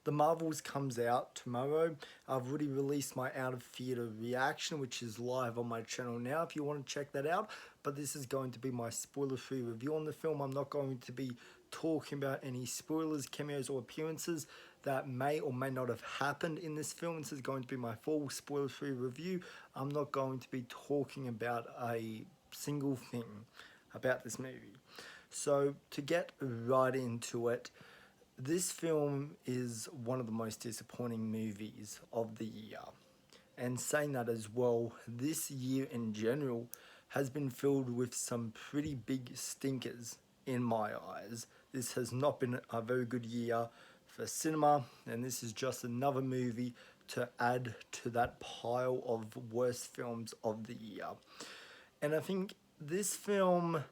The Marvels comes out tomorrow. I've already released my out of theater reaction, which is live on my channel now if you want to check that out. But this is going to be my spoiler-free review on the film. I'm not going to be talking about any spoilers, cameos, or appearances that may or may not have happened in this film. This is going to be my full spoiler-free review. I'm not going to be talking about a single thing about this movie. So to get right into it, this film is one of the most disappointing movies of the year. And saying that as well, this year in general has been filled with some pretty big stinkers in my eyes. This has not been a very good year for cinema, and this is just another movie to add to that pile of worst films of the year. And I think this film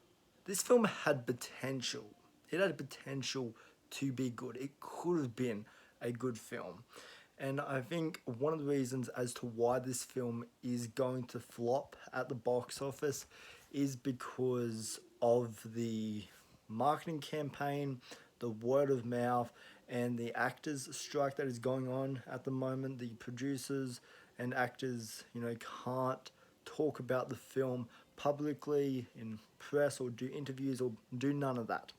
had potential. It had potential to be good. It could have been a good film. And I think one of the reasons as to why this film is going to flop at the box office is because of the marketing campaign, the word of mouth, and the actors strike that is going on at the moment. The producers and actors, can't talk about the film publicly in press or do interviews or do none of that.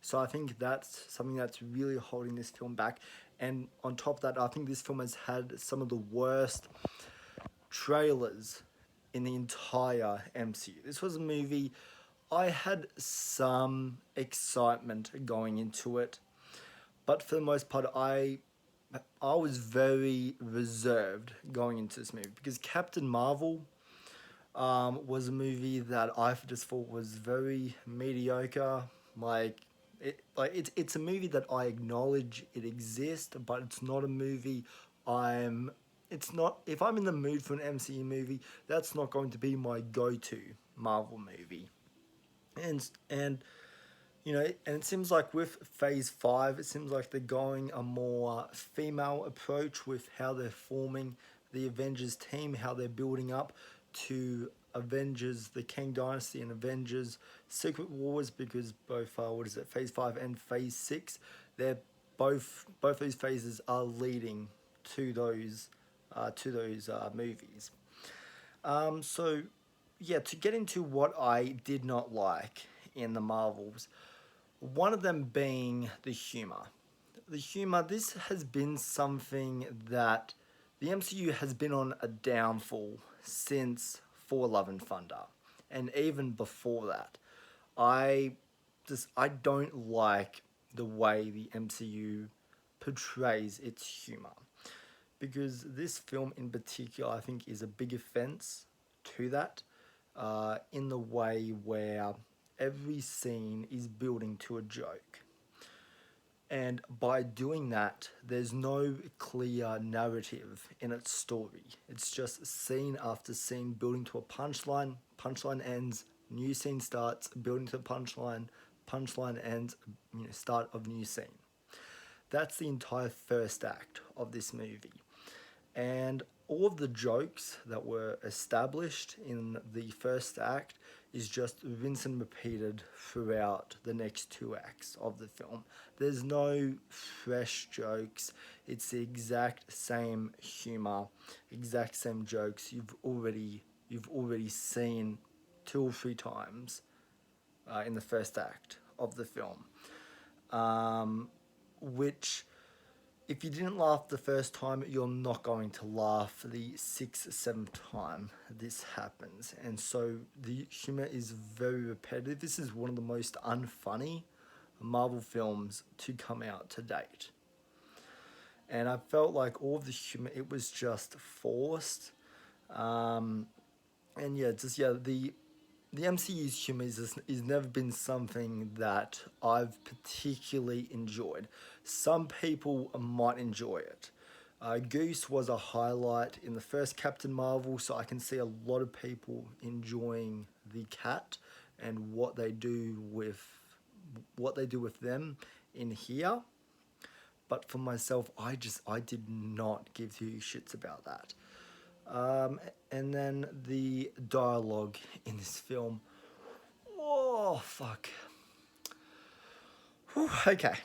So I think that's something that's really holding this film back. And on top of that, I think this film has had some of the worst trailers in the entire MCU. This was a movie I had some excitement going into it, but for the most part, I was very reserved going into this movie because Captain Marvel was a movie that I just thought was very mediocre. It's a movie that I acknowledge it exists, but it's not a movie I'm. It's not, if I'm in the mood for an MCU movie, that's not going to be my go-to Marvel movie. And and it seems like with Phase 5, it seems like they're going a more female approach with how they're forming the Avengers team, how they're building up to Avengers, the Kang Dynasty, and Avengers Secret Wars, because both, Phase 5 and Phase 6, they're both these phases are leading to those movies. So yeah, to get into what I did not like in the Marvels, one of them being the humor. The humor, this has been something that the MCU has been on a downfall since For Love and Thunder. And even before that, I I don't like the way the MCU portrays its humor. Because this film in particular, I think, is a big offense to that, in the way where every scene is building to a joke. And by doing that, there's no clear narrative in its story. It's just scene after scene building to a punchline. Punchline ends, new scene starts, building to a punchline. Punchline ends, start of new scene. That's the entire first act of this movie. And all of the jokes that were established in the first act is just rinsed and repeated throughout the next two acts of the film. There's no fresh jokes. It's the exact same humor, exact same jokes you've already seen two or three times in the first act of the film, which, if you didn't laugh the first time, you're not going to laugh the sixth, seventh time this happens. And so the humor is very repetitive. This is one of the most unfunny Marvel films to come out to date. And I felt like all of the humor, it was just forced. And yeah, the MCU's humor is never been something that I've particularly enjoyed. Some people might enjoy it. Goose was a highlight in the first Captain Marvel, so I can see a lot of people enjoying the cat and what they do with them in here. But for myself, I did not give two shits about that. And then the dialogue in this film. Oh, fuck. Whew, okay.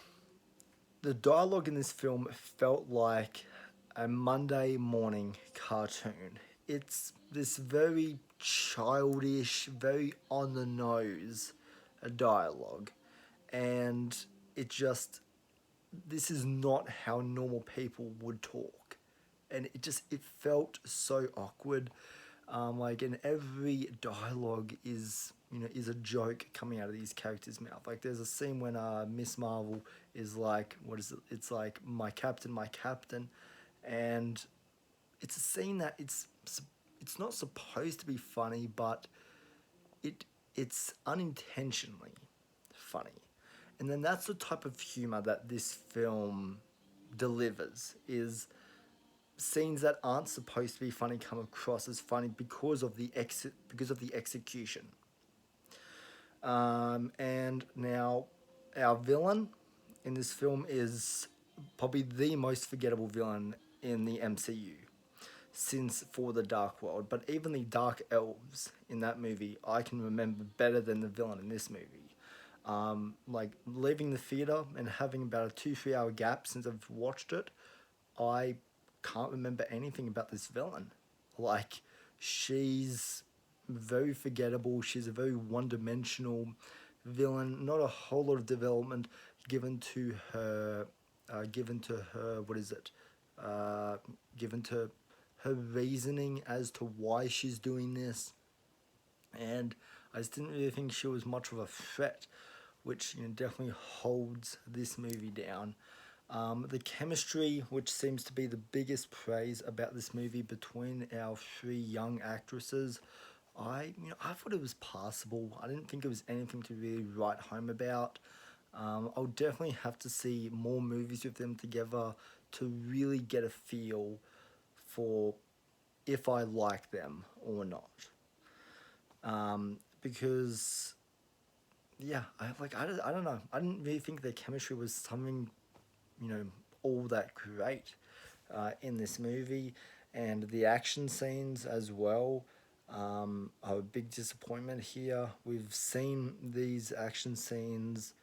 the dialogue in this film felt like a Monday morning cartoon. It's this very childish, very on the nose dialogue, and it just, this is not how normal people would talk, and it felt so awkward. Like, and every dialogue is, is a joke coming out of these characters' mouth. Like, there's a scene when Miss Marvel is like, what is it? It's like, my captain, and it's a scene that it's not supposed to be funny, but it's unintentionally funny. And then that's the type of humor that this film delivers, is scenes that aren't supposed to be funny come across as funny because of the execution. And now, our villain in this film is probably the most forgettable villain in the MCU since For the Dark World. But even the Dark Elves in that movie, I can remember better than the villain in this movie. Like, leaving the theater and having about a 2-3 hour gap since I've watched it, I can't remember anything about this villain. Like, she's very forgettable. She's a very one-dimensional villain. Not a whole lot of development given to her. What is it? Given to her reasoning as to why she's doing this, and I just didn't really think she was much of a threat, which, definitely holds this movie down. The chemistry, which seems to be the biggest praise about this movie between our three young actresses, I thought it was passable. I didn't think it was anything to really write home about. I'll definitely have to see more movies with them together to really get a feel for if I like them or not. Because yeah, I don't know. I didn't really think their chemistry was something, all that great in this movie, and the action scenes as well are a big disappointment here. We've seen these action scenes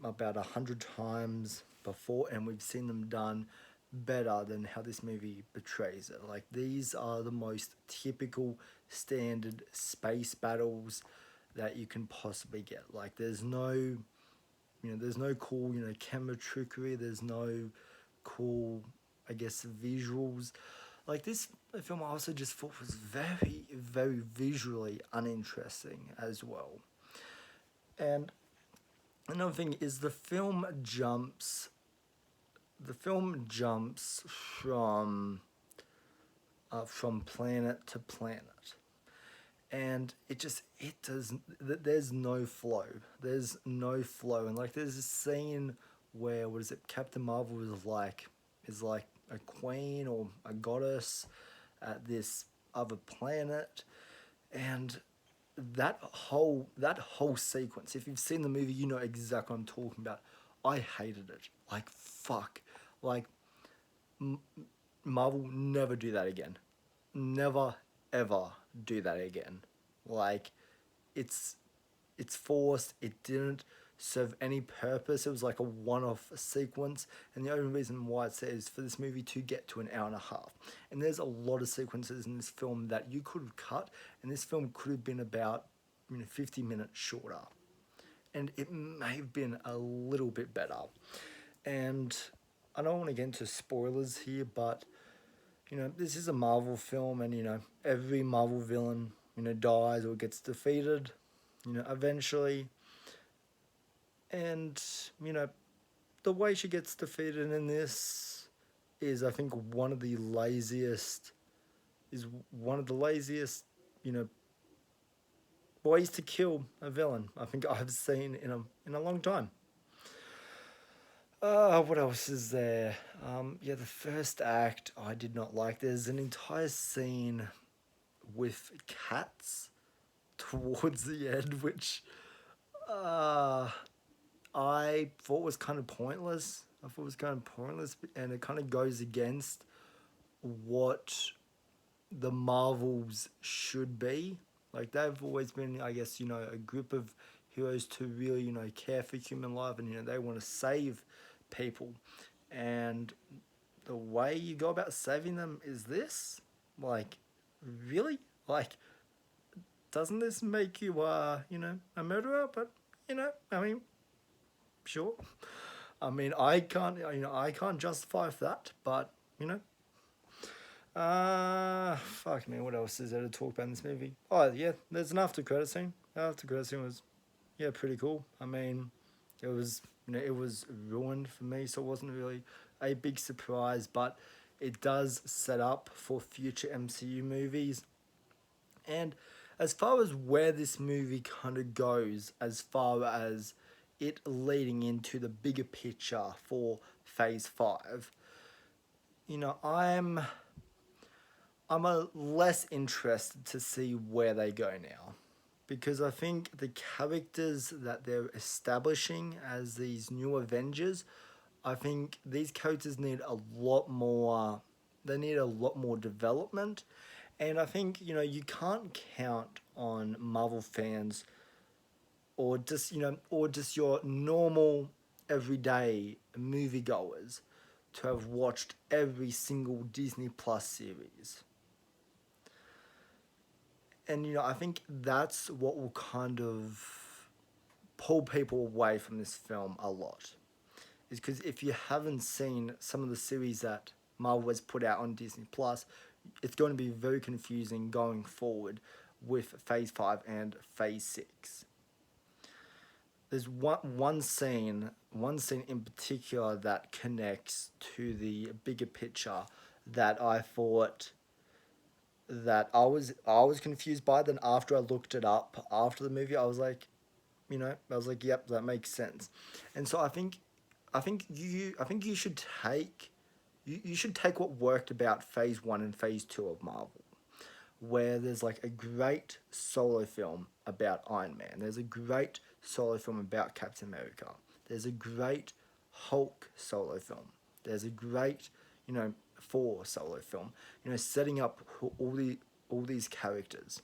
about 100 times before, and we've seen them done better than how this movie portrays it. Like, these are the most typical standard space battles that you can possibly get. Like, there's no cool, camera trickery. There's no cool, I guess, visuals. Like, this film I also just thought was very, very visually uninteresting as well. And another thing is the film jumps from planet to planet, and there's no flow. And like, there's a scene where, what is it, Captain Marvel is like a queen or a goddess at this other planet, and that whole sequence, if you've seen the movie, you know exactly what I'm talking about. I hated it. Like, fuck. Like, Marvel, never do that again. Never, ever do that again. Like, it's forced. It didn't serve any purpose. It was like a one-off sequence, and the only reason why it's there is for this movie to get to an hour and a half. And there's a lot of sequences in this film that you could have cut, and this film could have been about 50 minutes shorter, and it may have been a little bit better. And I don't want to get into spoilers here, but this is a Marvel film, and every Marvel villain dies or gets defeated, eventually. And the way she gets defeated in this is, I think, one of the laziest, ways to kill a villain I think I've seen in a long time. What else is there? Yeah, the first act I did not like. There's an entire scene with cats towards the end, which I thought was kind of pointless. And it kind of goes against what the Marvels should be. Like, they've always been, I guess, a group of heroes to really, care for human life, and they want to save people, and the way you go about saving them is this. Like, really? Like, doesn't this make you, a murderer? But, I mean, sure. I mean, I can't justify for that, but, fuck me, what else is there to talk about in this movie? Oh, yeah, there's an after credit scene. The after credit scene was, yeah, pretty cool. I mean, it was, it was ruined for me, so it wasn't really a big surprise, but it does set up for future MCU movies. And as far as where this movie kind of goes, as far as it leading into the bigger picture for Phase 5, I'm a less interested to see where they go now, because I think the characters that they're establishing as these new Avengers, I think these characters need a lot more. They need a lot more development, and I think you can't count on Marvel fans, or just your normal everyday moviegoers, to have watched every single Disney Plus series. And I think that's what will kind of pull people away from this film a lot. Is because if you haven't seen some of the series that Marvel has put out on Disney Plus, it's going to be very confusing going forward with Phase 5 and Phase 6. There's one scene in particular that connects to the bigger picture that I thought that I was confused by. Then after I looked it up after the movie, yep, that makes sense. And so I think you should take you should take what worked about Phase 1 and Phase 2 of Marvel, where there's like a great solo film about Iron Man. There's a great solo film about Captain America. There's a great Hulk solo film. There's a great, Thor solo film. Setting up all these characters,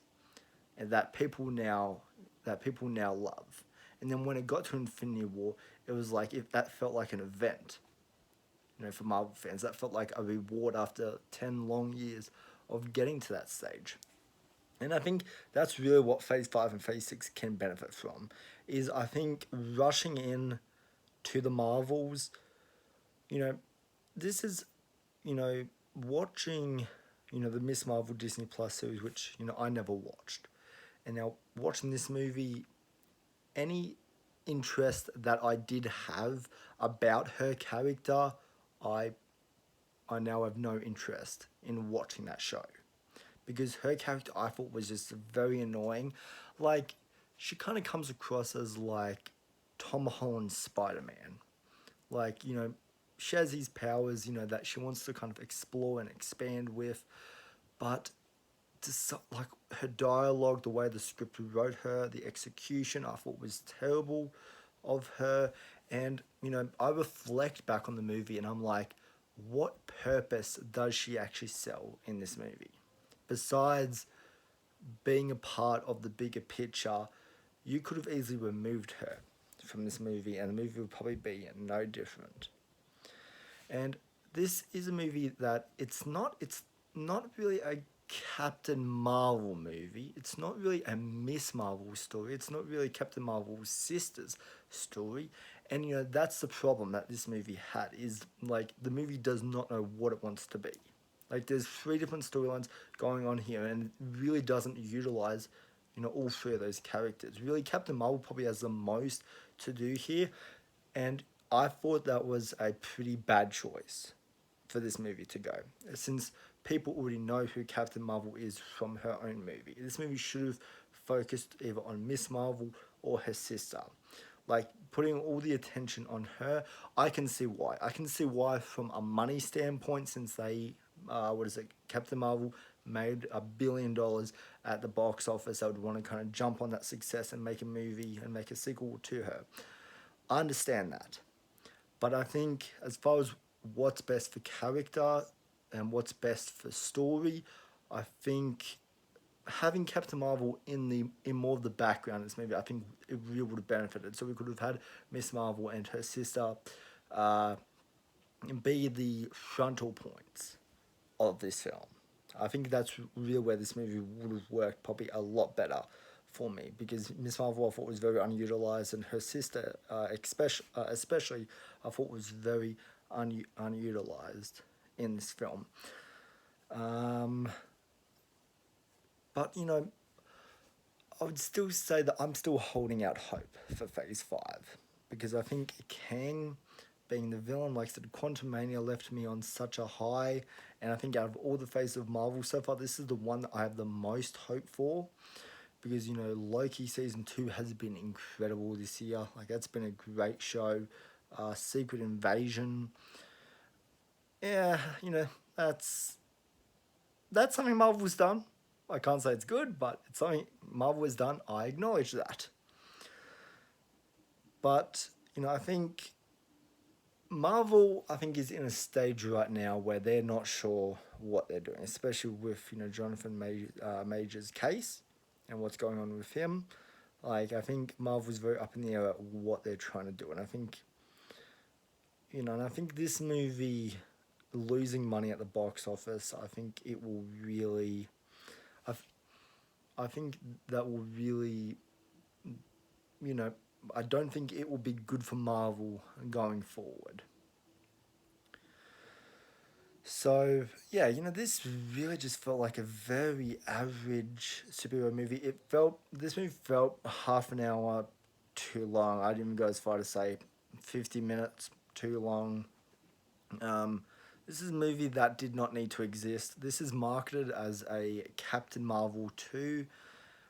and that people now love. And then when it got to Infinity War, it was like if that felt like an event, for Marvel fans. That felt like a reward after 10 long years of getting to that stage. And I think that's really what Phase 5 and Phase 6 can benefit from, is I think rushing in to the Marvels, you know, this is, watching, the Miss Marvel Disney Plus series, which, I never watched. And now watching this movie, any interest that I did have about her character, I I now have no interest in watching that show, because her character I thought was just very annoying. Like, she kind of comes across as like Tom Holland's Spider Man. Like, she has these powers, that she wants to kind of explore and expand with, but just like her dialogue, the way the script wrote her, the execution, I thought was terrible of her. And, I reflect back on the movie and I'm like, what purpose does she actually sell in this movie? Besides being a part of the bigger picture, you could have easily removed her from this movie and the movie would probably be no different. And this is a movie that it's not really a Captain Marvel movie. It's not really a Miss Marvel story. It's not really Captain Marvel's sister's story. And that's the problem that this movie had, is like the movie does not know what it wants to be. Like, there's three different storylines going on here and it really doesn't utilize all three of those characters. Really, Captain Marvel probably has the most to do here, and I thought that was a pretty bad choice for this movie to go, since people already know who Captain Marvel is from her own movie. This movie should have focused either on Miss Marvel or her sister. Like, putting all the attention on her, I can see why. I can see why from a money standpoint, since Captain Marvel made $1 billion at the box office. I would want to kind of jump on that success and make a movie and make a sequel to her. I understand that. But I think as far as what's best for character and what's best for story, I think having Captain Marvel in more of the background in this movie, I think it really would have benefited. So we could have had Miss Marvel and her sister be the frontal points of this film. I think that's really where this movie would have worked probably a lot better for me, because Miss Marvel I thought was very unutilized, and her sister, especially, I thought was very unutilized in this film. Um, but I would still say that I'm still holding out hope for Phase 5, because I think Kang, being the villain, like I said, Quantumania left me on such a high, and I think out of all the phases of Marvel so far, this is the one that I have the most hope for, because Loki season 2 has been incredible this year. Like, that's been a great show. Secret Invasion, yeah, that's something Marvel's done. I can't say it's good, but it's something Marvel has done. I acknowledge that. But I think Marvel, I think, is in a stage right now where they're not sure what they're doing, especially with Jonathan Major's case and what's going on with him. Like, I think Marvel's very up in the air at what they're trying to do, and I think and I think this movie losing money at the box office, I think it will really, I, I think that will really, you know, I don't think it will be good for Marvel going forward. So yeah, this really just felt like a very average superhero movie. This movie felt half an hour too long. I'd even go as far to say 50 minutes too long. This is a movie that did not need to exist. This is marketed as a Captain Marvel 2.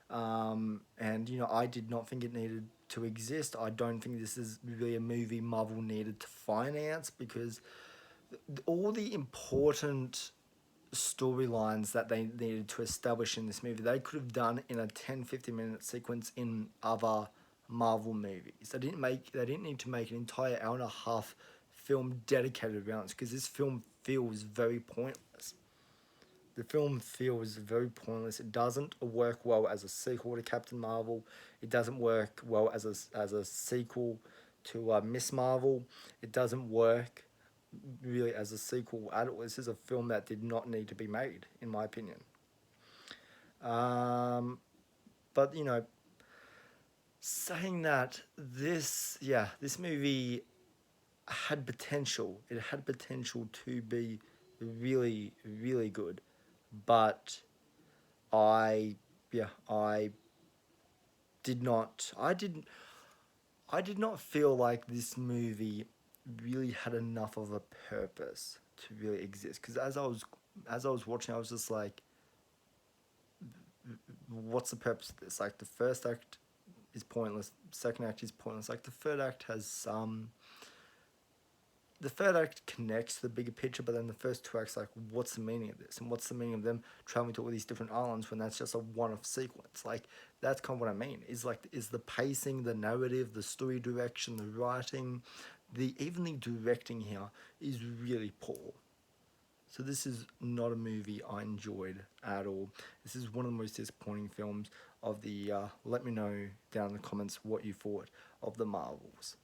And I did not think it needed to exist. I don't think this is really a movie Marvel needed to finance, because all the important storylines that they needed to establish in this movie, they could have done in a 10-15 minute sequence in other Marvel movies. They didn't need to make an entire hour and a half film dedicated around this, because this film feels very pointless. The film feels very pointless. It doesn't work well as a sequel to Captain Marvel. It doesn't work well as a sequel to Miss Marvel. It doesn't work really as a sequel at all. This is a film that did not need to be made, in my opinion. But saying that, this movie had potential. It had potential to be really, really good, but I I did not I did not feel like this movie really had enough of a purpose to really exist, because as I was watching, I was just like, what's the purpose of this? Like, the first act is pointless, second act is pointless. Like, the third act connects to the bigger picture, but then the first two acts, like, what's the meaning of this? And what's the meaning of them traveling to all these different islands when that's just a one-off sequence? Like, that's kind of what I mean. Is the pacing, the narrative, the story direction, the writing, even the directing here is really poor. So this is not a movie I enjoyed at all. This is one of the most disappointing films of the year. Let me know down in the comments what you thought of the Marvels.